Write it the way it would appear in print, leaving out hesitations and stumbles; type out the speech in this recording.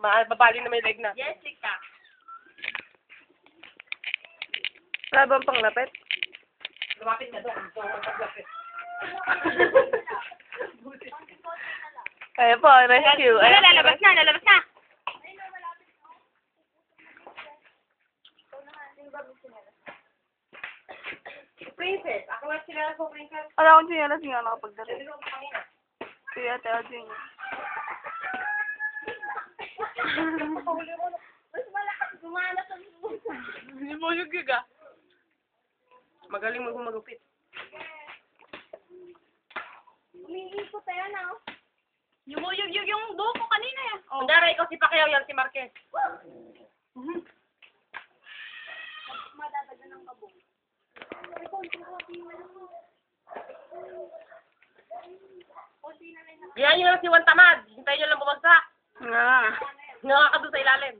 Babali na may leg na. Jessica. Wala bang panglapit? Lumapit ka doon. So, paglapit. Ayun po, rescue. Wala, lalabas na, lalabas na. Princess. Ako nga sila ko, princess. Wala akong sinelas nga nakapagdala. Nalito ko kanina. Kaya tayo din. Mas malakas gumana sa Hindi mo yung gig ah. Magaling mo gumagupit. umiikot tayo na, oh. Yung buhok ko kanina yan. Oh. Dara, ikaw si Pacquiao, yan si Marquez. Madadagan ng kabong. Ay, konti na lang. Konti na lang. Yan yun lang si Juan Tamad. Hintayin nyo lang bumagsak. Nga. Nakakado sa ilalim.